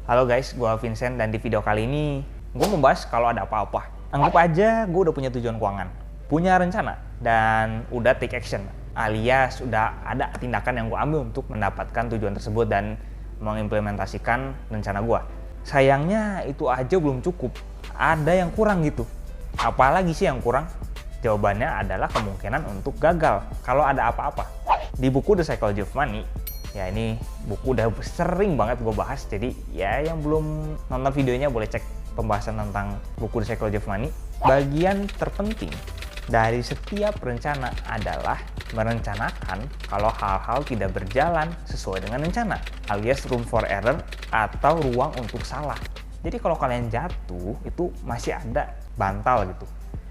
Halo guys, gue Vincent dan di video kali ini gue membahas kalau ada apa-apa. Anggap aja gue udah punya tujuan keuangan, punya rencana, dan udah take action. Alias udah ada tindakan yang gue ambil untuk mendapatkan tujuan tersebut dan mengimplementasikan rencana gue. Sayangnya itu aja belum cukup, ada yang kurang gitu. Apalagi sih yang kurang? Jawabannya adalah kemungkinan untuk gagal kalau ada apa-apa. Di buku The Psychology of Money, ya ini buku udah sering banget gue bahas, jadi ya yang belum nonton videonya boleh cek pembahasan tentang buku The Psychology of Money. Bagian terpenting dari setiap rencana adalah merencanakan kalau hal-hal tidak berjalan sesuai dengan rencana, alias room for error atau ruang untuk salah. Jadi kalau kalian jatuh, itu masih ada bantal gitu,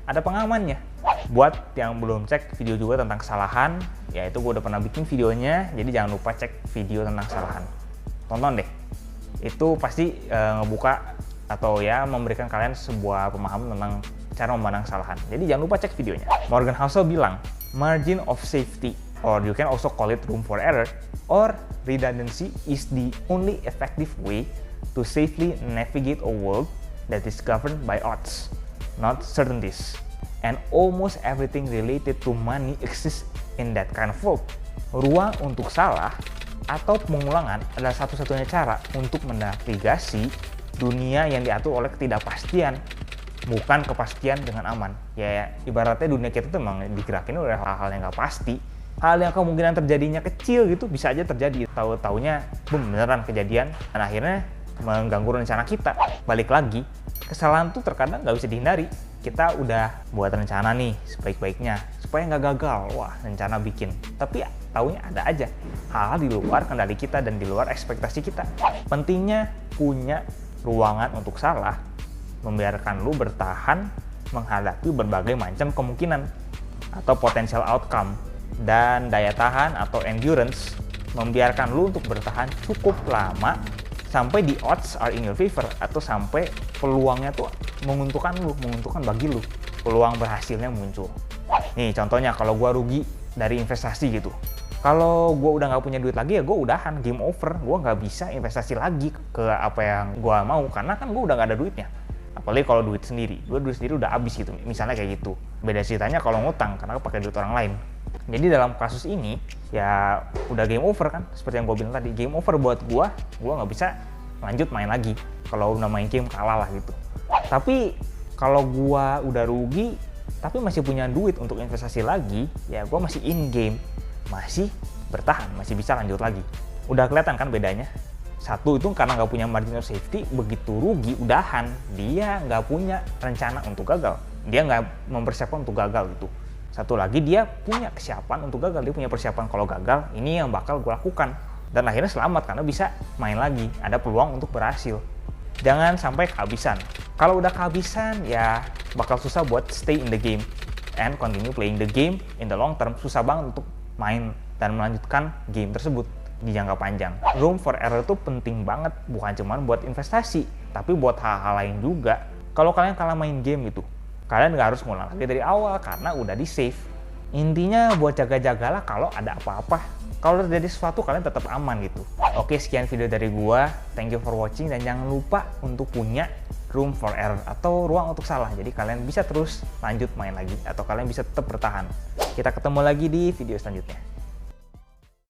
ada pengamannya. Buat yang belum cek video juga tentang kesalahan, ya itu gue udah pernah bikin videonya, jadi jangan lupa cek video tentang kesalahan. Tonton deh, itu pasti ngebuka atau ya memberikan kalian sebuah pemahaman tentang cara memandang kesalahan. Jadi jangan lupa cek videonya. Morgan Housel bilang, margin of safety, or you can also call it room for error, or redundancy is the only effective way to safely navigate a world that is governed by odds, not certainties. And almost everything related to money exists in that kind of world. Ruang untuk salah atau pengulangan adalah satu-satunya cara untuk menavigasi dunia yang diatur oleh ketidakpastian, bukan kepastian dengan aman. Ya ibaratnya dunia kita tuh memang digerakin oleh hal-hal yang nggak pasti. Hal yang kemungkinan terjadinya kecil gitu bisa aja terjadi. Tahu-taunya beneran kejadian dan akhirnya mengganggu rencana kita. Balik lagi, kesalahan tuh terkadang nggak bisa dihindari. Kita udah buat rencana nih sebaik-baiknya supaya nggak gagal. Wah, rencana bikin. Tapi taunya ada aja hal-hal di luar kendali kita dan di luar ekspektasi kita. Pentingnya punya ruangan untuk salah, membiarkan lu bertahan menghadapi berbagai macam kemungkinan atau potential outcome, dan daya tahan atau endurance membiarkan lu untuk bertahan cukup lama sampai the odds are in your favor, atau sampai peluangnya tuh menguntungkan bagi lu, peluang berhasilnya muncul. Nih contohnya, kalau gua rugi dari investasi gitu, kalau gua udah nggak punya duit lagi ya gua udahan, game over. Gua nggak bisa investasi lagi ke apa yang gua mau karena kan gua udah nggak ada duitnya. Apalagi kalau duit sendiri udah habis gitu, misalnya kayak gitu. Beda ceritanya kalau ngutang karena pakai duit orang lain. Jadi dalam kasus ini ya udah game over kan, seperti yang gue bilang tadi, game over buat gue nggak bisa lanjut main lagi kalau udah main game, kalah lah gitu. Tapi kalau gue udah rugi tapi masih punya duit untuk investasi lagi, ya gue masih in game, masih bertahan, masih bisa lanjut lagi. Udah kelihatan kan bedanya? Satu itu karena nggak punya margin of safety, begitu rugi udahan, dia nggak punya rencana untuk gagal, dia nggak mempersiapkan untuk gagal gitu. Satu lagi, dia punya kesiapan untuk gagal, dia punya persiapan kalau gagal, ini yang bakal gue lakukan. Dan akhirnya selamat karena bisa main lagi, ada peluang untuk berhasil. Jangan sampai kehabisan. Kalau udah kehabisan, ya bakal susah buat stay in the game and continue playing the game in the long term. Susah banget untuk main dan melanjutkan game tersebut di jangka panjang. Room for error itu penting banget, bukan cuma buat investasi, tapi buat hal-hal lain juga. Kalau kalian kalah main game gitu, kalian nggak harus ngulang lagi dari awal karena udah di save. Intinya buat jaga-jagalah kalau ada apa-apa. Kalau terjadi sesuatu kalian tetap aman gitu. Oke, sekian video dari gua. Thank you for watching, dan jangan lupa untuk punya room for error atau ruang untuk salah. Jadi kalian bisa terus lanjut main lagi atau kalian bisa tetap bertahan. Kita ketemu lagi di video selanjutnya.